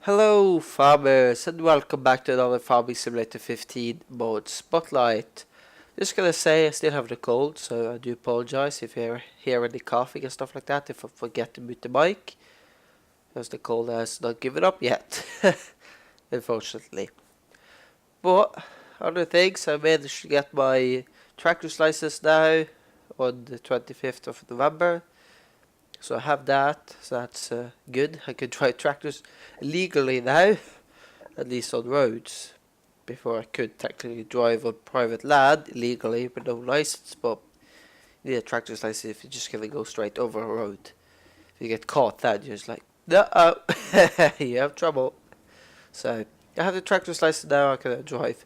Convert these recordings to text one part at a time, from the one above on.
Hello farmers and welcome back to another Farming Simulator 15 mode spotlight. Just gonna say I still have the cold, so I do apologize if you hear any coughing and stuff like that, if I forget to mute the mic, because the cold has not given up yet, unfortunately. But other things, I managed to get my tractor's license now on the 25th of November. So I have that, so that's good. I can drive tractors legally now, at least on roads. Before I could technically drive on private land legally with no license, but you need a tractor's license if you're just gonna go straight over a road. If you get caught, then you're just like, no, you have trouble. So I have the tractor's license now. I can drive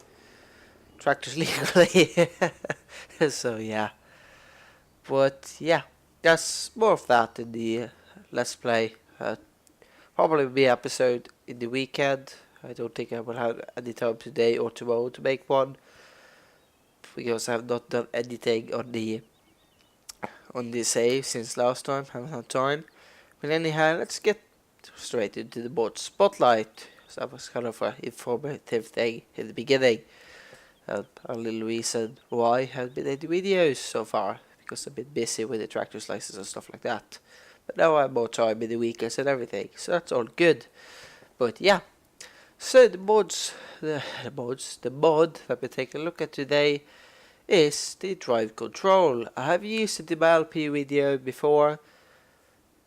tractors legally. So yeah, but yeah. That's more of that in the Let's Play. Probably be episode in the weekend. I don't think I will have any time today or tomorrow to make one, because I have not done anything on the save since last time. I haven't had time. But anyhow, let's get straight into the board spotlight. So that was kind of an informative thing in the beginning. A little reason why I haven't been in the videos so far, because I've been busy with the tractor's license and stuff like that. But now I have more time in the weekends and everything, so that's all good. But yeah, so the mod that we're taking a look at today is the driveControl. I have used it in my LP video before.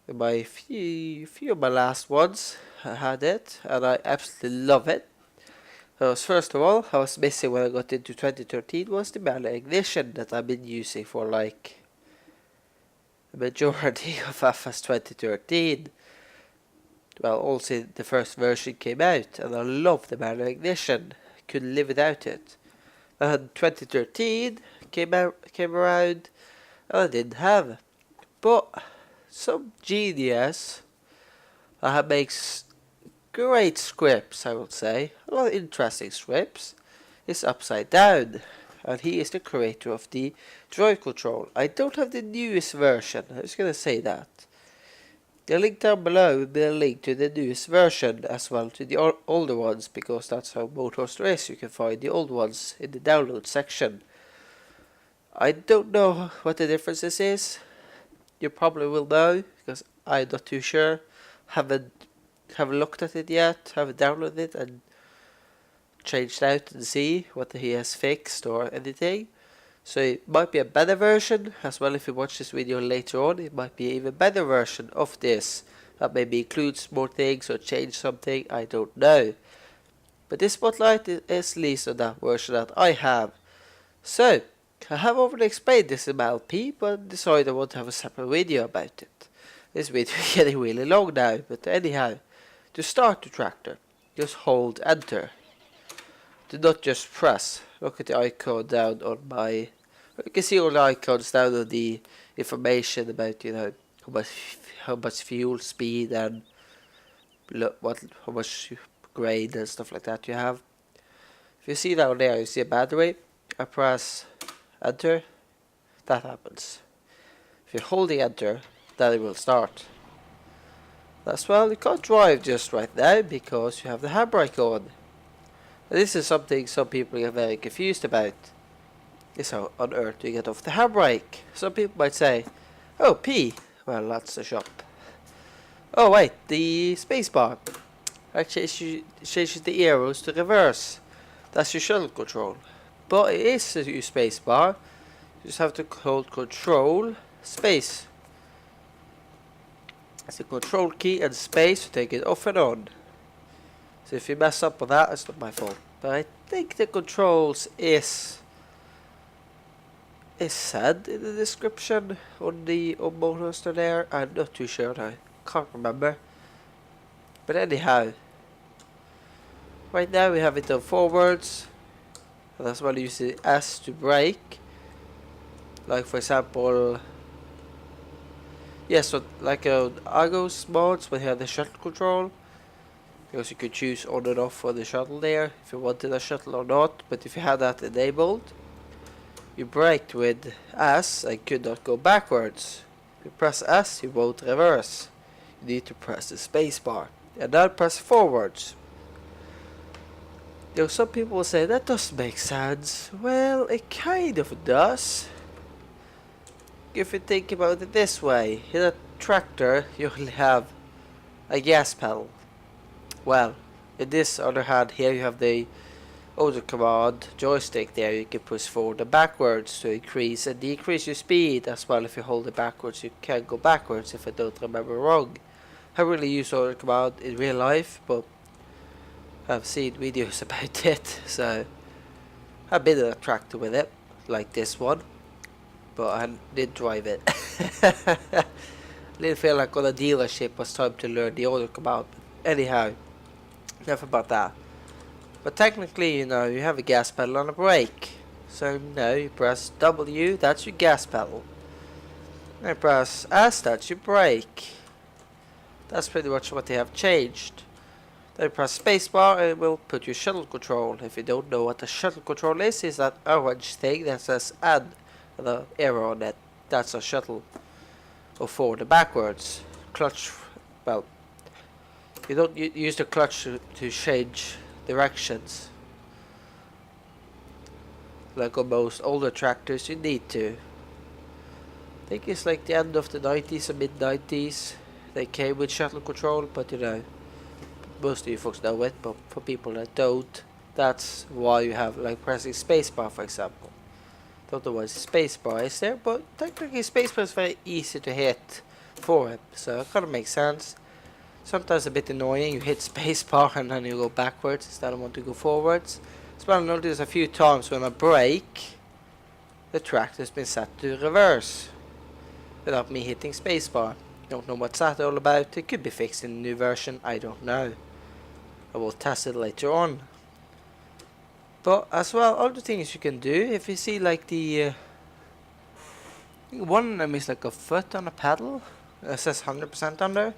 In my few of my last ones, I had it, and I absolutely love it. First of all, I was missing when I got into 2013 was the manual ignition that I've been using for like the majority of FS 2013. Well, also the first version came out, and I love the manual ignition. Couldn't live without it. And 2013 came around, and I didn't have it. But some genius makes great scripts, I would say. A lot of interesting scripts. It's Upside Down, and he is the creator of the driveControl. I don't have the newest version, I was gonna say that. The link down below will be a link to the newest version as well to the older ones, because that's how Motorster is. You can find the old ones in the download section. I don't know what the differences is. You probably will know, because I'm not too sure. Haven't looked at it yet, haven't downloaded it and changed out and see what he has fixed or anything. So it might be a better version as well. If you watch this video later on, it might be an even better version of this that maybe includes more things or change something, I don't know. But this spotlight is at least on that version that I have. So I have already explained this in my LP, but decided I want to have a separate video about it. This video is getting really long now, but anyhow. To start the tractor, just hold enter. Do not just press. Look at the icon down on my... You can see all the icons down on the information about, you know, how much fuel, speed, and how much grade and stuff like that you have. If you see down there, you see a battery. I press enter. That happens. If you're holding enter, then it will start. As well, you can't drive just right now because you have the handbrake on. This is something some people are very confused about. Is how on earth do you get off the handbrake? Some people might say, oh, P. Well, that's the shop. Oh wait, the spacebar. Actually, changes the arrows to reverse. That's your shuttle control. But it is a spacebar. You just have to hold control, space. It's the control key and space to take it off and on. So if you mess up on that, it's not my fault. But I think the controls is said in the description on the Motorster there. I'm not too sure now. Can't remember. But anyhow, right now we have it on forwards. And that's why I use the S to brake. Like for example, yes, so like Argos mods when you have the shuttle control, because you could choose on and off for the shuttle there if you wanted a shuttle or not. But if you had that enabled, you braked with S and could not go backwards. If you press S, you won't reverse. You need to press the space bar. and then press forwards. You know, some people will say that doesn't make sense. Well, it kind of does. If you think about it this way, in a tractor you only have a gas pedal. Well, in this other hand here you have the other command joystick there. You can push forward and backwards to increase and decrease your speed as well. If you hold it backwards you can go backwards, if I don't remember wrong. I really use other command in real life, but I've seen videos about it, so I've been in a tractor with it, like this one, but I didn't drive it. Didn't feel like on a dealership was time to learn the other command. Anyhow, enough about that. But technically, you know, you have a gas pedal and a brake. So, no, you press W, that's your gas pedal. And you press S, that's your brake. That's pretty much what they have changed. Then you press spacebar and it will put your shuttle control. If you don't know what the shuttle control is that orange thing that says add the arrow on it. That's a shuttle. Or forward and backwards. Clutch, well, you don't use the clutch to change directions. Like on most older tractors you need to. I think it's like the end of the 90s or mid 90s they came with shuttle control, but you know, most of you folks know it, but for people that don't, that's why you have like pressing spacebar, for example. Don't know why spacebar is there, but technically spacebar is very easy to hit for it, so it kind of makes sense. Sometimes a bit annoying, you hit spacebar and then you go backwards instead of want to go forwards. So I noticed a few times when I brake, the tractor's been set to reverse without me hitting spacebar. Don't know what's that all about. It could be fixed in the new version, I don't know. I will test it later on. But as well, other things you can do, if you see like the one of them is like a foot on a pedal. It says 100% on there.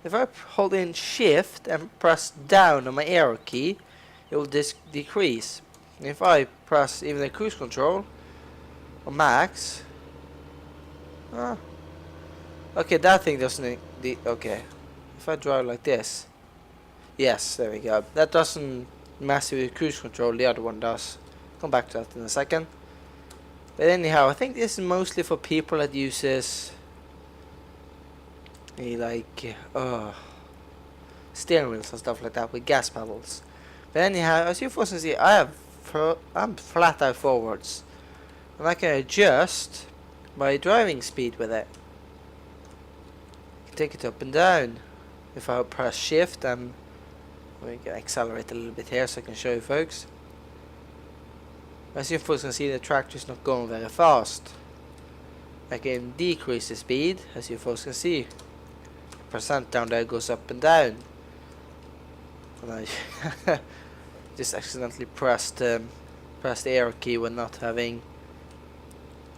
If I hold in shift and press down on my arrow key, it will decrease. If I press even the cruise control or max, okay, that thing doesn't. Okay, if I drive like this, yes, there we go. That doesn't mess with cruise control. The other one does. Come back to that in a second. But anyhow, I think this is mostly for people that uses like steering wheels and stuff like that with gas pedals. But anyhow, as you folks can see, I'm flat out forwards, and I can adjust my driving speed with it. Take it up and down. If I press shift and we can accelerate a little bit here so I can show you folks. As you folks can see, the tractor is not going very fast. I can decrease the speed, as you folks can see. Percent down there goes up and down. And I just accidentally pressed the arrow key when not having.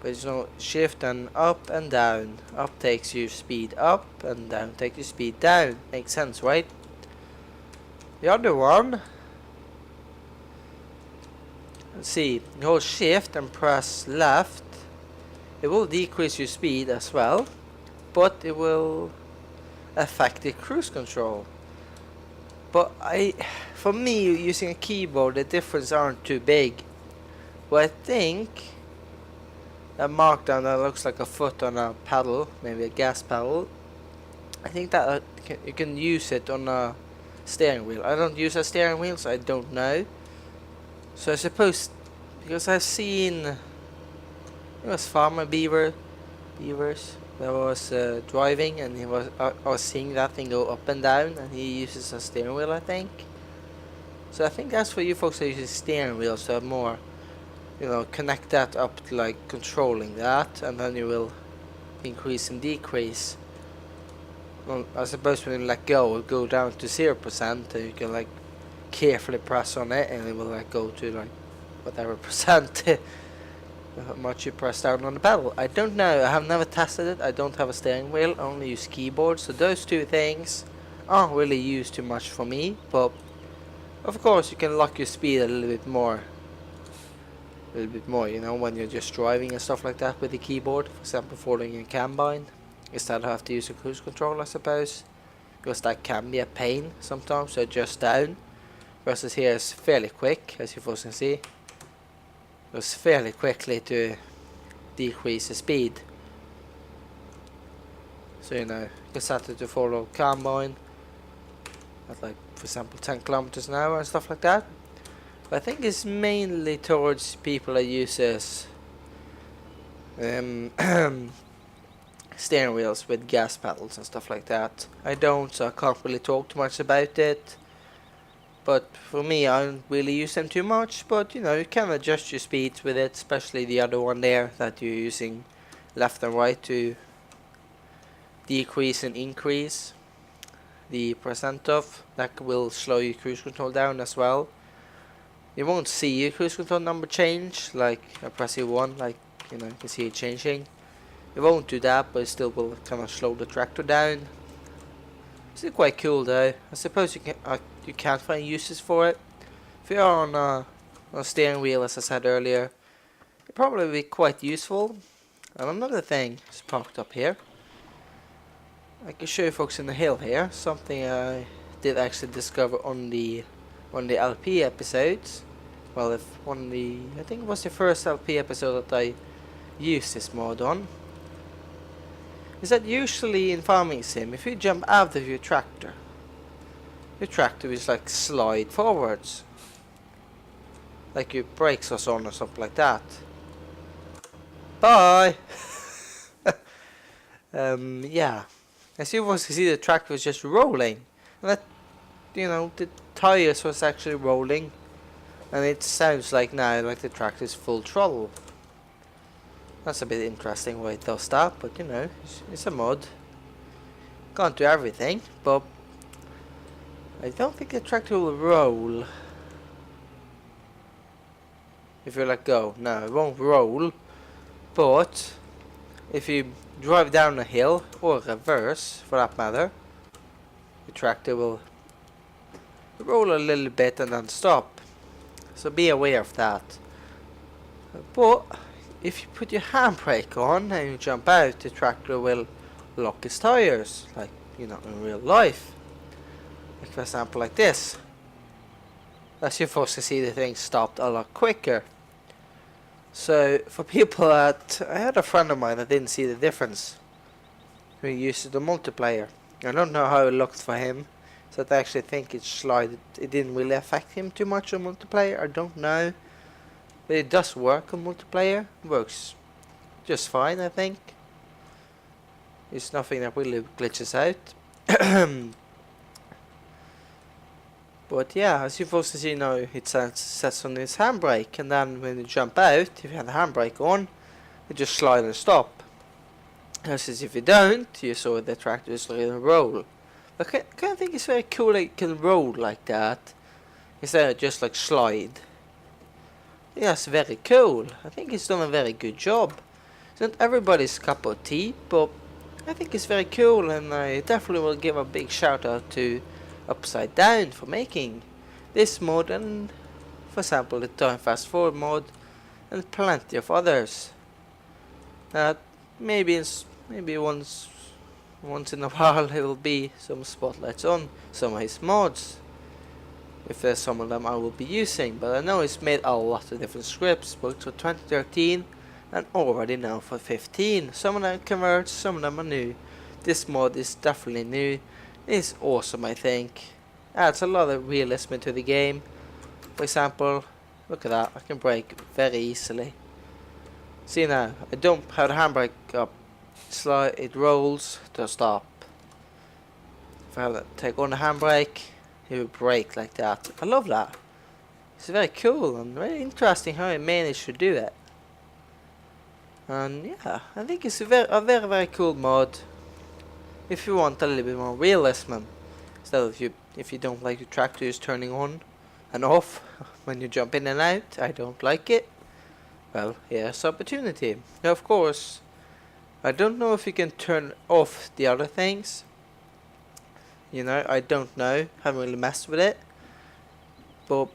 But you know, shift and up and down. Up takes your speed up and down takes your speed down. Makes sense, right? The other one, let's see, you hold shift and press left. It will decrease your speed as well, but it will affect the cruise control. But for me, using a keyboard, the difference aren't too big. But I think that markdown that looks like a foot on a pedal, maybe a gas pedal, I think that you can use it on a steering wheel. I don't use a steering wheel, so I don't know. So I suppose, because I've seen, it was Farmer Beavers that was driving, and I was seeing that thing go up and down, and he uses a steering wheel, I think. So I think that's for you folks that use steering wheels, so more, you know, connect that up to like controlling that, and then you will increase and decrease. Well, I suppose when you let go, it'll go down to 0%, and you can like carefully press on it, and it will like go to like whatever percent how much you press down on the pedal. I don't know, I have never tested it. I don't have a steering wheel, I only use keyboard, so those two things aren't really used too much for me. But of course you can lock your speed a little bit more, you know, when you're just driving and stuff like that with the keyboard. For example, following a combine, instead of have to use a cruise control, I suppose. because that can be a pain sometimes to adjust down. Versus here is fairly quick, as you folks can see. It goes fairly quickly to decrease the speed. So you know, you can set it to follow combine at like, for example, 10 kilometers an hour and stuff like that. But I think it's mainly towards people that uses steering wheels with gas pedals and stuff like that. I don't, so I can't really talk too much about it. But for me, I don't really use them too much. But you know, you can adjust your speeds with it, especially the other one there that you're using left and right to decrease and increase the percent of. That will slow your cruise control down as well. You won't see your cruise control number change, like I press E1, like you know, you can see it changing. It won't do that, but it still will kind of slow the tractor down. It's quite cool though. I suppose you can find uses for it. If you're on a steering wheel, as I said earlier, it'd probably be quite useful. And another thing is parked up here. I can show you folks in the hill here, something I did actually discover on the LP episodes. Well, I think it was the first LP episode that I used this mod on. Is that usually in farming sim, if you jump out of your tractor is like slide forwards, like your brakes was on or something like that. Bye. Yeah. As you can see, the tractor was just rolling. And that, you know, the tires was actually rolling. And it sounds like now like the tractor is full throttle. That's a bit interesting why it does that, but you know, it's a mod. Can't do everything, but I don't think the tractor will roll. If you let go, no, it won't roll. But if you drive down a hill, or reverse for that matter, the tractor will roll a little bit and then stop. So be aware of that. But if you put your handbrake on and you jump out, the tractor will lock its tires, like you know, in real life. Like for example, like this. As you're supposed to see, the thing stopped a lot quicker. So for people that, I had a friend of mine that didn't see the difference, who used the multiplayer. I don't know how it looked for him, so I actually think it didn't really affect him too much on multiplayer. I don't know, but it does work on multiplayer. Works just fine, I think. It's nothing that really glitches out. But yeah, as you've also seen now, it sets on its handbrake, and then when you jump out, if you have the handbrake on, it just slide and stop. Versus if you don't, you saw the tractor just really roll. But I kind of think it's very cool that it can roll like that, instead of just like slide. Yeah, it's very cool. I think it's done a very good job. It's not everybody's cup of tea, but I think it's very cool, and I definitely will give a big shout out to Upside Down for making this mod, and for example the Time Fast Forward mod, and plenty of others. Maybe once in a while there will be some spotlights on some of his mods, if there's some of them I will be using. But I know he's made a lot of different scripts, both for 2013 and already now for 15. Some of them converts, some of them are new. This mod is definitely new. It's awesome, I think. Adds a lot of realism into the game. For example, look at that, I can brake very easily. See now, I don't have the handbrake up. It rolls to stop. If I have that, take on the handbrake, it will brake like that. I love that. It's very cool and very interesting how I managed to do it. And yeah, I think it's a very cool mod. If you want a little bit more realism, instead of if you don't like your tractors turning on and off when you jump in and out, I don't like it. Well, here's opportunity. Now, of course, I don't know if you can turn off the other things. You know, I don't know. Haven't really messed with it. But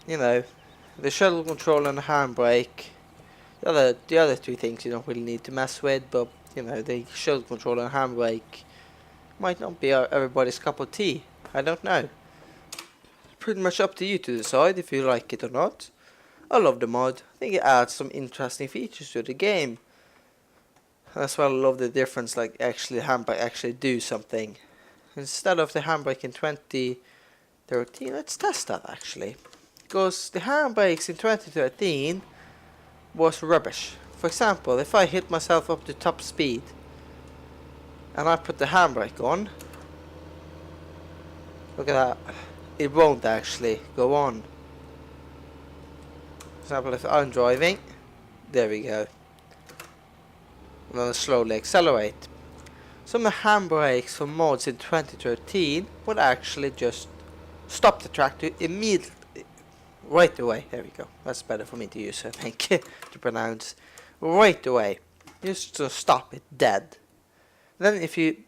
you know, the shuttle control and the handbrake. The other two things you don't really need to mess with, but you know, the shuttle control and handbrake Might not be everybody's cup of tea. I don't know. Pretty much up to you to decide if you like it or not. I love the mod. I think it adds some interesting features to the game. As well, I love the difference, like actually the handbrake actually do something. Instead of the handbrake in 2013, let's test that actually. Because the handbrakes in 2013 was rubbish. For example, if I hit myself up to top speed and I put the handbrake on, look at that, it won't actually go on. For example, if I'm driving, there we go. And then slowly accelerate. Some of the handbrakes for mods in 2013 would actually just stop the tractor immediately, right away. There we go. That's better for me to use, I think, to pronounce. Right away. Just to stop it dead. Then if you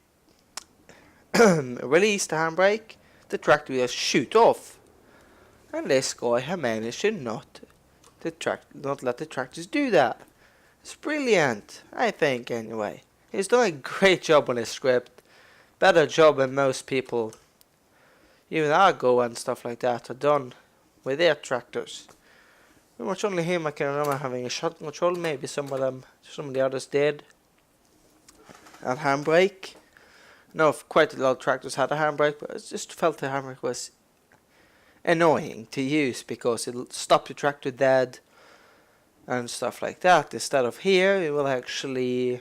release the handbrake, the tractor will shoot off. And this guy has managed to not let the tractors do that. It's brilliant, I think, anyway. He's done a great job on his script. Better job than most people, even Argo and stuff like that, are done with their tractors. Pretty much only him I can remember having a shuttle control. Maybe some of the others did. And handbrake. No, quite a lot of tractors had a handbrake, but I just felt the handbrake was annoying to use because it'll stop the tractor dead and stuff like that. Instead of here, it will actually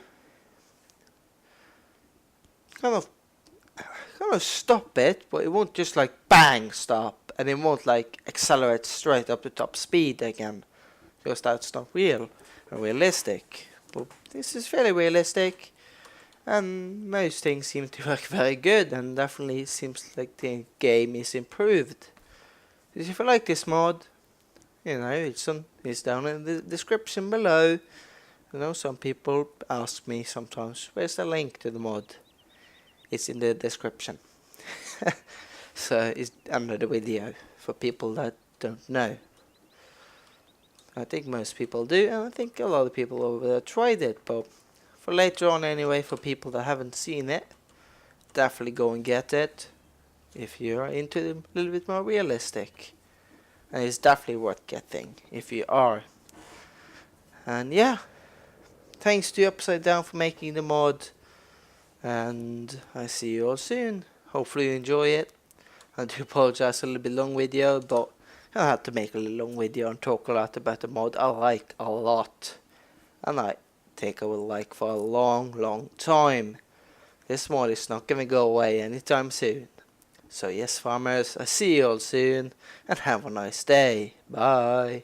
kind of stop it, but it won't just like bang stop, and it won't like accelerate straight up to top speed again, because that's not realistic. But this is fairly realistic, and most things seem to work very good, and definitely seems like the game is improved. If you like this mod, it's down in the description below. Some people ask me sometimes, where's the link to the mod? It's in the description. So it's under the video for people that don't know. I think most people do, and I think a lot of people over there tried it, but for later on anyway, for people that haven't seen it, definitely go and get it if you're into a little bit more realistic. And it's definitely worth getting if you are. And yeah, thanks to Upside Down for making the mod. And I see you all soon. Hopefully you enjoy it. I do apologize for a little bit long video, but I had to make a little long video and talk a lot about the mod I like a lot. And I think I will like for a long time. This mod is not gonna go away anytime soon. So yes, farmers, I see you all soon, and have a nice day. Bye.